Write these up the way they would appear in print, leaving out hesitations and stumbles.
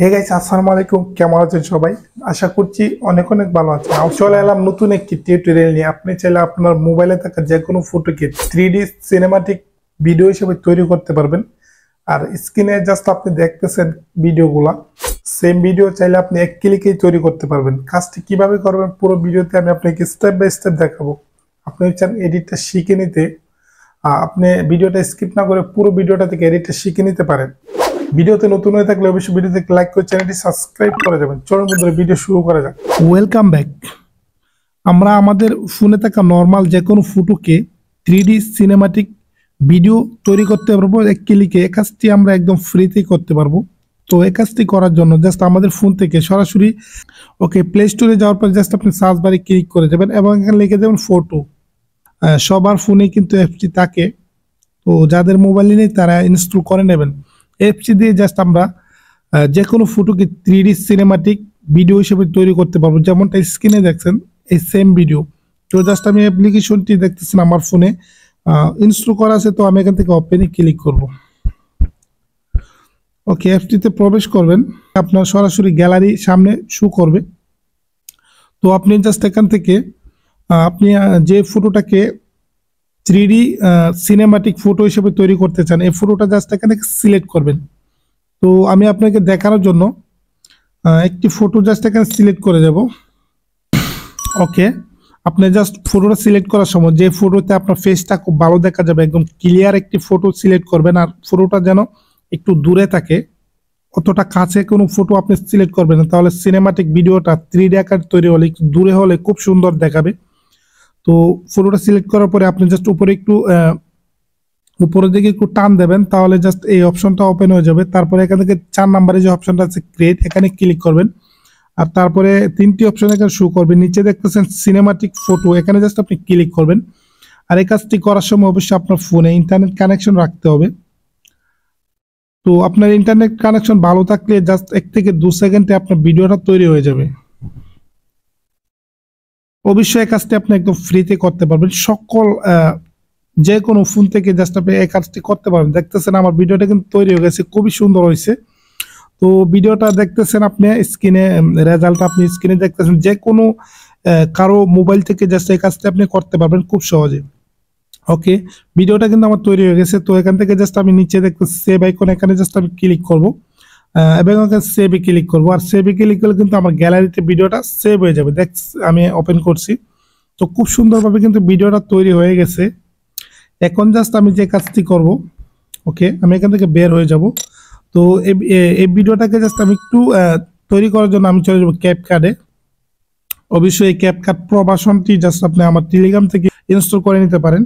Hey guys, আসসালামু আলাইকুম। কেমন আছেন সবাই? আশা করছি অনেক অনেক ভালো আছেন। চলে এলাম নতুন একটি টিউটোরিয়াল নিয়ে। আপনি চাইলে আপনার মোবাইলে থাকা যে কোনো ফটোকে 3D সিনেমাটিক ভিডিও হিসেবে তৈরি করতে পারবেন। আর স্ক্রিনে জাস্ট আপনি দেখতেছেন ভিডিওগুলা, সেম ভিডিও চাইলে আপনি এক ক্লিকেই তৈরি করতে পারবেন। কাজটি কিভাবে করবেন পুরো ভিডিওতে আমি আপনাকে স্টেপ বাই স্টেপ দেখাবো। আপনি চান এডিটটা শিখে নিতে, আপনি ভিডিওটা স্কিপ না করে পুরো ভিডিওটা থেকে এডিটটা শিখে নিতে পারেন। ভিডিওতে নতুন হয়ে থাকলে অবশ্যই ভিডিওতে লাইক করে চ্যানেলটি সাবস্ক্রাইব করে যাবেন। চলুন বন্ধুরা, ভিডিও শুরু করা যাক। Welcome back. আমরা আমাদের ফোনে থাকা নর্মাল যে কোনো ফটোকে 3D সিনেমাটিক ভিডিও তৈরি করতে পারবো এক ক্লিকে। এই কাজটি আমরা একদম ফ্রিতেই করতে পারবো। তো এই কাজটি করার জন্য জাস্ট আমাদের ফোন থেকে সরাসরি প্লে স্টোরে যাওয়ার পর জাস্ট আপনি সার্চ বারে ক্লিক করে যাবেন এবং এখানে লিখে দেবেন ফটো। সবার ফোনে কিন্তু অ্যাপটি থাকে, তো যাদের মোবাইলে নেই তারা ইনস্টল করে নেবেন। অ্যাপটি দিয়ে জাস্ট আমরা যে কোনো ফটোকে 3D সিনেমাটিক ভিডিও হিসেবে তৈরি করতে পারবো, যেমনটা স্ক্রিনে দেখছেন এই সেম ভিডিও। তো জাস্ট আমি অ্যাপ্লিকেশনটি দেখতেছেন আমার ফোনে ইনস্টল করা আছে, তো আমি এখান থেকে ওপেনে ক্লিক করব। অ্যাপটিতে প্রবেশ করবেন, আপনার সরাসরি গ্যালারি সামনে শো করবে। তো আপনি জাস্ট এখান থেকে আপনি যে ফটোটাকে 3D সিনেমাটিক ফটো হিসেবে তৈরি করতে চান, এই ফটোটা জাস্ট এখানে সিলেক্ট করবেন। তো আমি আপনাকে দেখানোর জন্য একটি ফটো জাস্ট এখানে সিলেক্ট করে যাব। আপনি জাস্ট ফটোটা সিলেক্ট করার সময় যে ফটোতে আপনার ফেসটা খুব ভালো দেখা যাবে, একদম ক্লিয়ার একটি ফটো সিলেক্ট করবেন। আর ফটোটা যেন একটু দূরে থাকে, অতটা কাছে কোনো ফটো আপনি সিলেক্ট করবেন না, তাহলে সিনেমাটিক ভিডিওটা 3D আকার তৈরি হলে একটু দূরে হলে খুব সুন্দর দেখাবে। তো ফটোটা সিলেক্ট করার পরে আপনি জাস্ট উপরের দিকে একটু টান দেবেন, তাহলে জাস্ট এই অপশনটা ওপেন হয়ে যাবে। তারপরে এখান থেকে 4 নম্বরে যে অপশনটা আছে ক্রিয়েট, এখানে ক্লিক করবেন। আর তারপরে 3টি অপশন এখানে শো করবে। নিচে দেখতেছেন সিনেমাটিক ফটো, এখানে জাস্ট আপনি ক্লিক করবেন। আর এই কাজটি করার সময় অবশ্যই আপনার ফোনে ইন্টারনেট কানেকশন রাখতে হবে। তো আপনার ইন্টারনেট কানেকশন ভালো থাকলে জাস্ট 1 থেকে 2 সেকেন্ডে আপনার ভিডিওটা তৈরি হয়ে যাবে। অবশ্যই এই কাজটি আপনি একদম ফ্রিতে করতে পারবেন। সকল যে কোনো ফোন থেকে জাস্ট আপনি এই কাজটি করতে পারবেন। দেখতেছেন আমার ভিডিওটা কিন্তু তৈরি হয়ে গেছে, খুবই সুন্দর হয়েছে। তো ভিডিওটা দেখতেছেন আপনি স্ক্রিনে, রেজাল্ট আপনি স্ক্রিনে দেখতেছেন। যে কোনো কারো মোবাইল থেকে জাস্ট এই কাজটি আপনি করতে পারবেন খুব সহজে। ভিডিওটা কিন্তু আমার তৈরি হয়ে গেছে। তো এখান থেকে জাস্ট আমি নিচে দেখতে সেভ আইকন, এখানে জাস্ট আমি ক্লিক করব এবং এখানে সেভে ক্লিক করব। আর সেভে ক্লিক করলে কিন্তু আমার গ্যালারিতে ভিডিওটা সেভ হয়ে যাবে। আমি ওপেন করছি, তো খুব সুন্দরভাবে কিন্তু ভিডিওটা তৈরি হয়ে গেছে। এখন জাস্ট আমি যে কাজটি করব, আমি এখান থেকে বের হয়ে যাব। তো এই ভিডিওটাকে জাস্ট আমি একটু তৈরি করার জন্য আমি চলে যাব ক্যাপকাটে। অবশ্যই এই ক্যাপকাট প্রো ভার্সনটি জাস্ট আপনি আমার টেলিগ্রাম থেকে ইনস্টল করে নিতে পারেন।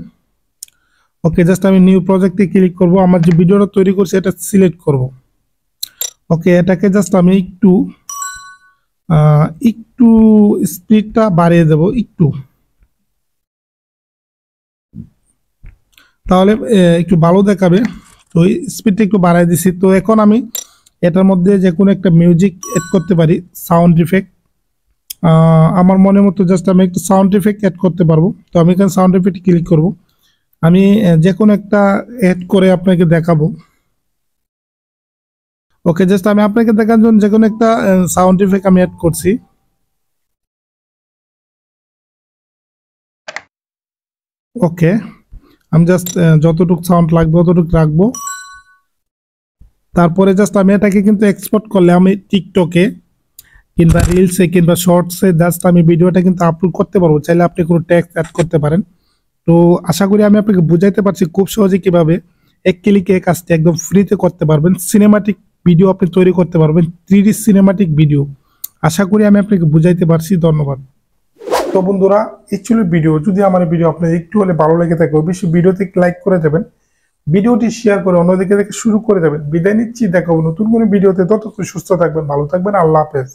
জাস্ট আমি নিউ প্রজেক্টে ক্লিক করব। আমার যে ভিডিওটা তৈরি করছি এটা সিলেক্ট করব। এটাকে জাস্ট আমি একটু স্পিডটা বাড়িয়ে দেব একটু, তাহলে একটু ভালো দেখাবে। তো স্পিডটা একটু বাড়াই দিছি। তো এখন আমি এটার মধ্যে যে কোনো একটা মিউজিক অ্যাড করতে পারি, সাউন্ড ইফেক্ট। আমার মনের মতো জাস্ট আমি একটু সাউন্ড ইফেক্ট অ্যাড করতে পারবো। তো আমি এখানে সাউন্ড ইফেক্ট ক্লিক করব। আমি যে কোনো একটা অ্যাড করে আপনাকে দেখাবো। জাস্ট আমি আপনাকে দেখার জন্য যে কোনো একটা সাউন্ড ইফেক্ট আমি অ্যাড করছি। আমি জাস্ট যতটুকু সাউন্ড লাগবে ততটুকু রাখবো। তারপরে জাস্ট আমি এটাকে কিন্তু এক্সপোর্ট করলে আমি টিকটকে কিংবা রিলসে কিংবা শর্টসে জাস্ট আমি ভিডিওটা কিন্তু আপলোড করতে পারবো। চাইলে আপনি কোনো ট্যাক্স অ্যাড করতে পারেন। তো আশা করি আমি আপনাকে বুঝাইতে পারছি খুব সহজে কিভাবে এক ক্লিকে এই কাজটি একদম ফ্রিতে করতে পারবেন। সিনেমাটিক ভিডিও আপনি তৈরি করতে পারবেন, 3D সিনেমাটিক ভিডিও। আশা করি আমি আপনাকে বুঝাইতে পারছি। ধন্যবাদ। তো বন্ধুরা, এই ছিল ভিডিও। যদি আমার ভিডিও আপনার একটু হলে ভালো লেগে থাকে অবশ্যই ভিডিওতে লাইক করে দেবেন, ভিডিওটি শেয়ার করে অন্যদিকে দেখে শুরু করে দেবেন। বিদায় নিচ্ছি, দেখাবো নতুন কোনো ভিডিওতে। ততক্ষণ সুস্থ থাকবেন, ভালো থাকবেন। আল্লাহ হাফেজ।